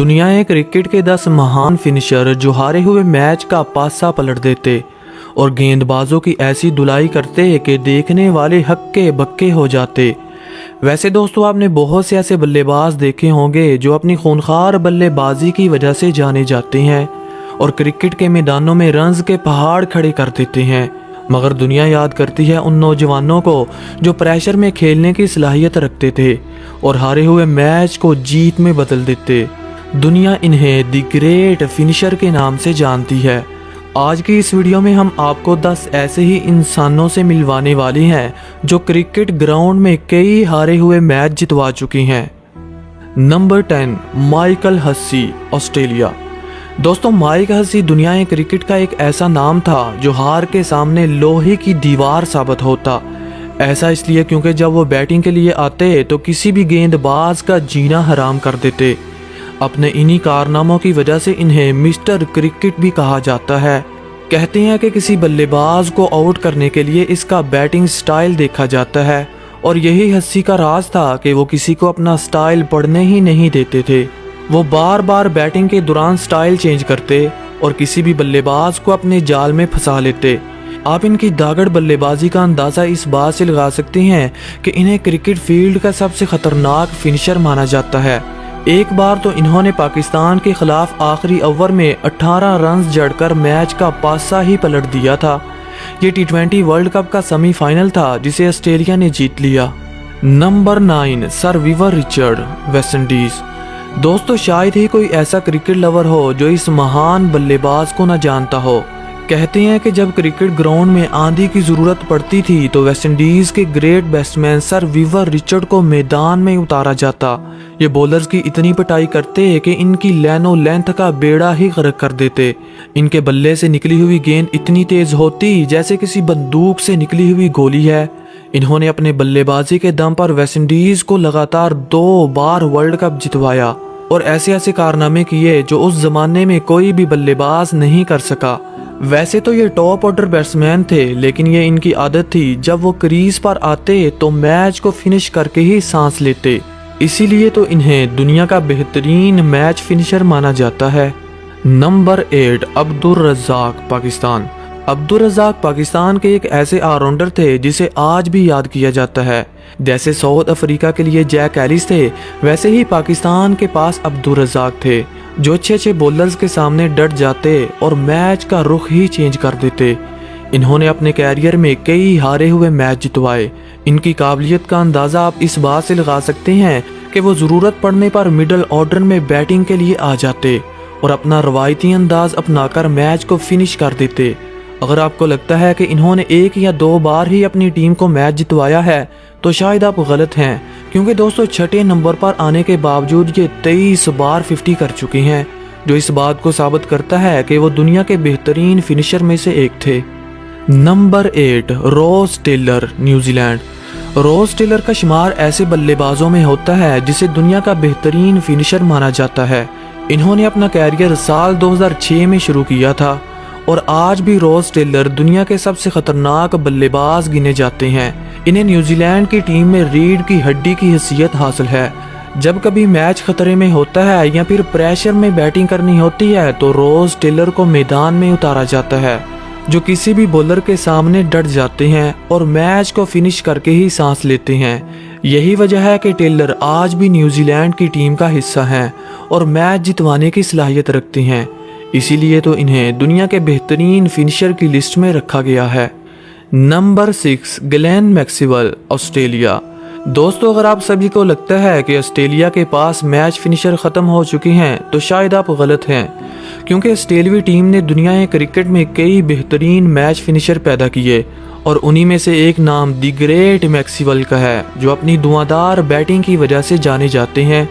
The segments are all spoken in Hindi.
दुनिया क्रिकेट के 10 महान फिनिशर जो हारे हुए मैच का पासा पलट देते और गेंदबाजों की ऐसी धुलाई करते कि देखने वाले हक्के बक्के हो जाते। वैसे दोस्तों, आपने बहुत से ऐसे बल्लेबाज देखे होंगे जो अपनी खूंखार बल्लेबाजी की वजह से जाने जाते हैं और क्रिकेट के मैदानों में रन्स के पहाड़ खड़े कर देते हैं। मगर दुनिया याद करती है उन नौजवानों को जो प्रेशर में खेलने की सलाहियत रखते थे और हारे हुए मैच को जीत में बदल देते। दुनिया इन्हें द ग्रेट फिनिशर के नाम से जानती है। आज की इस वीडियो में हम आपको 10 ऐसे ही इंसानों से मिलवाने वाले हैं जो क्रिकेट ग्राउंड में कई हारे हुए मैच जितवा चुकी हैं। नंबर 10, माइकल हस्सी, ऑस्ट्रेलिया। दोस्तों, माइक हस्सी दुनिया क्रिकेट का एक ऐसा नाम था जो हार के सामने लोहे की दीवार साबित होता। ऐसा इसलिए क्योंकि जब वो बैटिंग के लिए आते तो किसी भी गेंदबाज का जीना हराम कर देते। अपने इन्हीं कारनामों की वजह से इन्हें मिस्टर क्रिकेट भी कहा जाता है। कहते हैं कि किसी बल्लेबाज को आउट करने के लिए इसका बैटिंग स्टाइल देखा जाता है और यही हस्सी का राज था कि वो किसी को अपना स्टाइल पढ़ने ही नहीं देते थे। वो बार बार बैटिंग के दौरान स्टाइल चेंज करते और किसी भी बल्लेबाज को अपने जाल में फंसा लेते। आप इनकी दागड़ बल्लेबाजी का अंदाज़ा इस बात से लगा सकते हैं कि इन्हें क्रिकेट फील्ड का सबसे खतरनाक फिनिशर माना जाता है। एक बार तो इन्होंने पाकिस्तान के खिलाफ आखिरी ओवर में 18 रन जड़कर मैच का पासा ही पलट दिया था। ये T20 वर्ल्ड कप का सेमीफाइनल था जिसे ऑस्ट्रेलिया ने जीत लिया। Number 9, sir Vivian Richard, West Indies. दोस्तों, शायद ही कोई ऐसा क्रिकेट लवर हो जो इस महान बल्लेबाज को न जानता हो। कहते हैं कि जब क्रिकेट ग्राउंड में आंधी की ज़रूरत पड़ती थी तो वेस्ट इंडीज़ के great batsman sir Vivian Richard को मैदान में उतारा जाता। ये बॉलर्स की इतनी पिटाई करते कि इनकी लैनो लेंथ का बेड़ा ही गर्क कर देते। इनके बल्ले से निकली हुई गेंद इतनी तेज़ होती जैसे किसी बंदूक से निकली हुई गोली है। इन्होंने अपने बल्लेबाजी के दम पर वेस्ट इंडीज़ को लगातार 2 बार वर्ल्ड कप जितवाया और ऐसे ऐसे कारनामे किए जो उस जमाने में कोई भी बल्लेबाज नहीं कर सका। वैसे तो ये टॉप ऑर्डर बैट्समैन थे, लेकिन ये इनकी आदत थी जब वो क्रीज पर आते तो मैच को फिनिश करके ही सांस लेते। इसीलिए तो इन्हें दुनिया का बेहतरीन मैच फिनिशर माना जाता है। नंबर 8, अब्दुल रज़ाक, पाकिस्तान। अब्दुल रज़ाक पाकिस्तान के एक ऐसे ऑलराउंडर थे जिसे आज भी याद किया जाता है। जैसे साउथ अफ्रीका के लिए जैक एलिस थे, वैसे ही पाकिस्तान के पास अब्दुल रज़ाक थे जो अच्छे बॉलर्स के सामने डट जाते और मैच का रुख ही चेंज कर देते। इन्होंने अपने कैरियर में कई हारे हुए मैच जितवाए। इनकी काबिलियत का अंदाज़ा आप इस बात से लगा सकते हैं कि वो ज़रूरत पड़ने पर मिडल ऑर्डर में बैटिंग के लिए आ जाते और अपना रवायती अंदाज अपनाकर मैच को फिनिश कर देते। अगर आपको लगता है कि इन्होंने 1 या 2 बार ही अपनी टीम को मैच जितवाया है तो शायद आप गलत हैं, क्योंकि दोस्तों 6ठे नंबर पर आने के बावजूद ये 23 बार 50 कर चुके हैं, जो इस बात को साबित करता है कि वो दुनिया के बेहतरीन फिनिशर में से एक थे। Number 8, Ross Taylor, New Zealand. Ross Taylor का शुमार ऐसे बल्लेबाजों में होता है जिसे दुनिया का बेहतरीन फिनिशर माना जाता है। इन्होंने अपना कैरियर साल 2006 में शुरू किया था और आज भी रॉस टेलर दुनिया के सबसे खतरनाक बल्लेबाज गिने जाते हैं। इन्हें न्यूजीलैंड की टीम में रीढ़ की हड्डी की हैसियत हासिल है। जब कभी मैच खतरे में होता है या फिर प्रेशर में बैटिंग करनी होती है तो रॉस टेलर को मैदान में उतारा जाता है, जो किसी भी बॉलर के सामने डट जाते हैं और मैच को फिनिश करके ही सांस लेते हैं। यही वजह है कि टेलर आज भी न्यूजीलैंड की टीम का हिस्सा हैं और मैच जितवाने की सलाहियत रखते हैं। इसीलिए तो इन्हें दुनिया के बेहतरीन फिनिशर की लिस्ट में रखा गया है। Number 6, Glenn Maxwell, Australia. दोस्तों, अगर आप सभी को लगता है कि ऑस्ट्रेलिया के पास मैच फिनिशर ख़त्म हो चुके हैं तो शायद आप गलत हैं, क्योंकि ऑस्ट्रेलियाई टीम ने दुनिया क्रिकेट में कई बेहतरीन मैच फिनिशर पैदा किए और उन्हीं में से एक नाम द ग्रेट मैक्सवेल का है, जो अपनी धुआंधार बैटिंग की वजह से जाने जाते हैं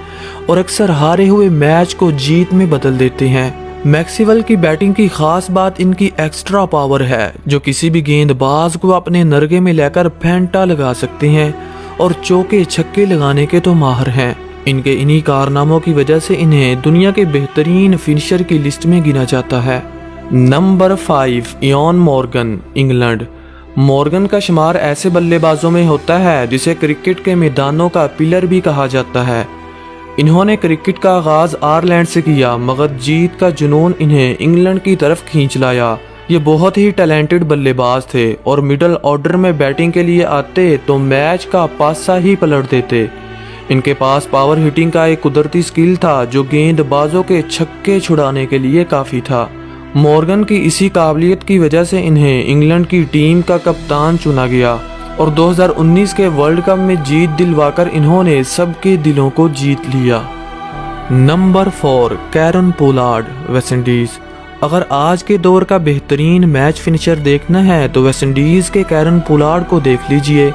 और अक्सर हारे हुए मैच को जीत में बदल देते हैं। मैक्सवेल की बैटिंग की खास बात इनकी एक्स्ट्रा पावर है, जो किसी भी गेंदबाज को अपने नरगे में लेकर फेंटा लगा सकते हैं और चौके छक्के लगाने के तो माहिर हैं। इनके इन्हीं कारनामों की वजह से इन्हें दुनिया के बेहतरीन फिनिशर की लिस्ट में गिना जाता है। Number 5, Ian Morgan, England. Morgan का शुमार ऐसे बल्लेबाजों में होता है जिसे क्रिकेट के मैदानों का पिलर भी कहा जाता है। इन्होंने क्रिकेट का आगाज़ आयरलैंड से किया, मगर जीत का जुनून इन्हें इंग्लैंड की तरफ खींच लाया। ये बहुत ही टैलेंटेड बल्लेबाज थे और मिडल ऑर्डर में बैटिंग के लिए आते तो मैच का पासा ही पलट देते। इनके पास पावर हिटिंग का एक कुदरती स्किल था जो गेंदबाजों के छक्के छुड़ाने के लिए काफ़ी था। मॉर्गन की इसी काबिलियत की वजह से इन्हें इंग्लैंड की टीम का कप्तान चुना गया और 2019 के वर्ल्ड कप में जीत दिलवाकर इन्होंने सबके दिलों को जीत लिया। Number 4, Kieron Pollard, West Indies. अगर आज के दौर का बेहतरीन मैच फिनिशर देखना है तो वेस्टइंडीज़ के कैरन पोलार्ड को देख लीजिए,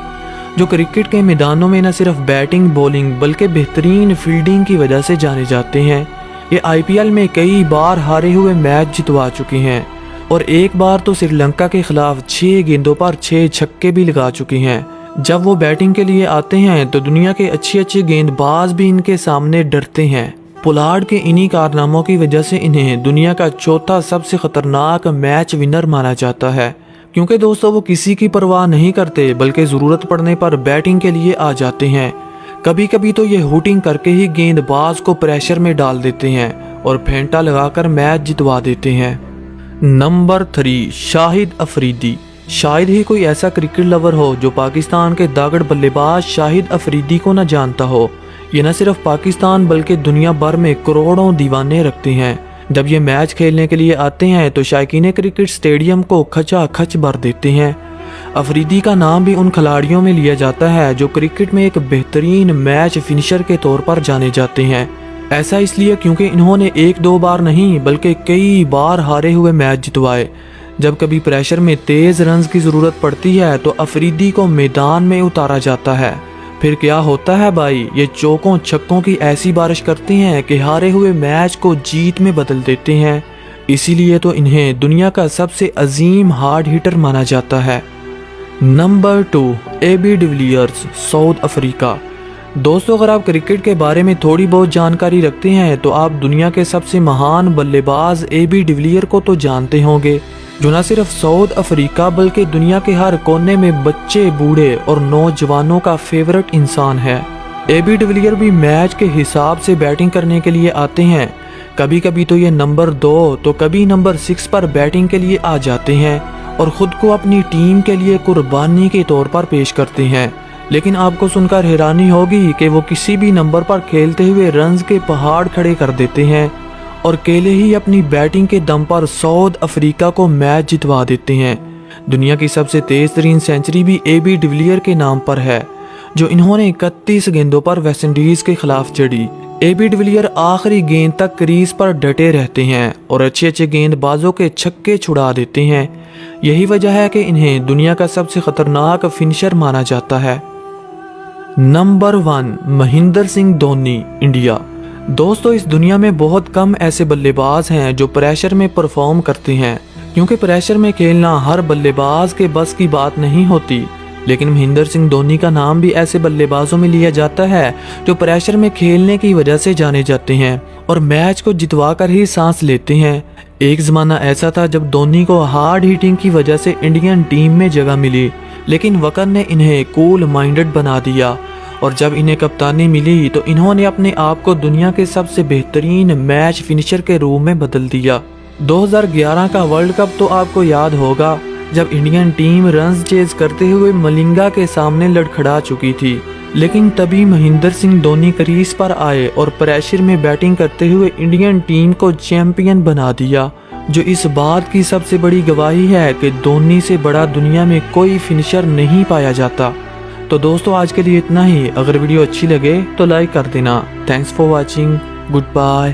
जो क्रिकेट के मैदानों में न सिर्फ बैटिंग बॉलिंग बल्कि बेहतरीन फील्डिंग की वजह से जाने जाते हैं। ये IPL में कई बार हारे हुए मैच जितवा चुके हैं और एक बार तो श्रीलंका के खिलाफ 6 गेंदों पर 6 छक्के भी लगा चुके हैं। जब वो बैटिंग के लिए आते हैं तो दुनिया के अच्छे गेंदबाज भी इनके सामने डरते हैं। पोलार्ड के इन्हीं कारनामों की वजह से इन्हें दुनिया का चौथा सबसे खतरनाक मैच विनर माना जाता है, क्योंकि दोस्तों वो किसी की परवाह नहीं करते बल्कि ज़रूरत पड़ने पर बैटिंग के लिए आ जाते हैं। कभी कभी तो ये हुटिंग करके ही गेंदबाज को प्रेशर में डाल देते हैं और फेंटा लगाकर मैच जितवा देते हैं। नंबर 3, शाहिद अफरीदी। शायद ही कोई ऐसा क्रिकेट लवर हो जो पाकिस्तान के दागड़ बल्लेबाज शाहिद अफरीदी को न जानता हो। ये न सिर्फ पाकिस्तान बल्कि दुनिया भर में करोड़ों दीवाने रखते हैं। जब ये मैच खेलने के लिए आते हैं तो शायकीन क्रिकेट स्टेडियम को खचाखच भर देते हैं। अफरीदी का नाम भी उन खिलाड़ियों में लिया जाता है जो क्रिकेट में एक बेहतरीन मैच फिनिशर के तौर पर जाने जाते हैं। ऐसा इसलिए क्योंकि इन्होंने 1-2 बार नहीं बल्कि कई बार हारे हुए मैच जितवाए। जब कभी प्रेशर में तेज रन्स की ज़रूरत पड़ती है तो अफरीदी को मैदान में उतारा जाता है। फिर क्या होता है भाई, ये चौकों छक्कों की ऐसी बारिश करते हैं कि हारे हुए मैच को जीत में बदल देते हैं। इसीलिए तो इन्हें दुनिया का सबसे अजीम हार्ड हिटर माना जाता है। Number 2, AB de Villiers, south Africa. दोस्तों, अगर आप क्रिकेट के बारे में थोड़ी बहुत जानकारी रखते हैं तो आप दुनिया के सबसे महान बल्लेबाज AB डिविलियर को तो जानते होंगे, जो न सिर्फ साउथ अफ्रीका बल्कि दुनिया के हर कोने में बच्चे, बूढ़े और नौजवानों का फेवरेट इंसान है। AB डिविलियर भी मैच के हिसाब से बैटिंग करने के लिए आते हैं। कभी कभी तो ये नंबर 2 तो कभी नंबर 6 पर बैटिंग के लिए आ जाते हैं और ख़ुद को अपनी टीम के लिए कुर्बानी के तौर पर पेश करते हैं। लेकिन आपको सुनकर हैरानी होगी कि वो किसी भी नंबर पर खेलते हुए रन्स के पहाड़ खड़े कर देते हैं और अकेले ही अपनी बैटिंग के दम पर साउथ अफ्रीका को मैच जितवा देते हैं। दुनिया की सबसे तेज तरीन सेंचुरी भी AB डिविलियर के नाम पर है, जो इन्होंने 31 गेंदों पर वेस्टइंडीज़ के खिलाफ जड़ी। AB डिविलियर आखिरी गेंद तक क्रीज पर डटे रहते हैं और अच्छे गेंदबाजों के छक्के छुड़ा देते हैं। यही वजह है कि इन्हें दुनिया का सबसे खतरनाक फिनिशर माना जाता है। Number 1, Mahendra Singh Dhoni, India. दोस्तों, इस दुनिया में बहुत कम ऐसे बल्लेबाज हैं जो प्रेशर में परफॉर्म करते हैं, क्योंकि प्रेशर में खेलना हर बल्लेबाज के बस की बात नहीं होती। लेकिन महेंद्र सिंह धोनी का नाम भी ऐसे बल्लेबाजों में लिया जाता है जो प्रेशर में खेलने की वजह से जाने जाते हैं और मैच को जितवा कर ही सांस लेते हैं। एक ज़माना ऐसा था जब धोनी को हार्ड हिटिंग की वजह से इंडियन टीम में जगह मिली, लेकिन वक्त ने इन्हें कूल माइंडेड बना दिया और जब इन्हें कप्तानी मिली तो इन्होंने अपने आप को दुनिया के सबसे बेहतरीन मैच फिनिशर के रूप में बदल दिया। 2011 का वर्ल्ड कप तो आपको याद होगा, जब इंडियन टीम रन्स चेज करते हुए मलिंगा के सामने लड़खड़ा चुकी थी, लेकिन तभी महेंद्र सिंह धोनी क्रीज पर आए और प्रेशर में बैटिंग करते हुए इंडियन टीम को चैंपियन बना दिया, जो इस बात की सबसे बड़ी गवाही है कि धोनी से बड़ा दुनिया में कोई फिनिशर नहीं पाया जाता। तो दोस्तों, आज के लिए इतना ही। अगर वीडियो अच्छी लगे तो लाइक कर देना। Thanks for watching. Good bye.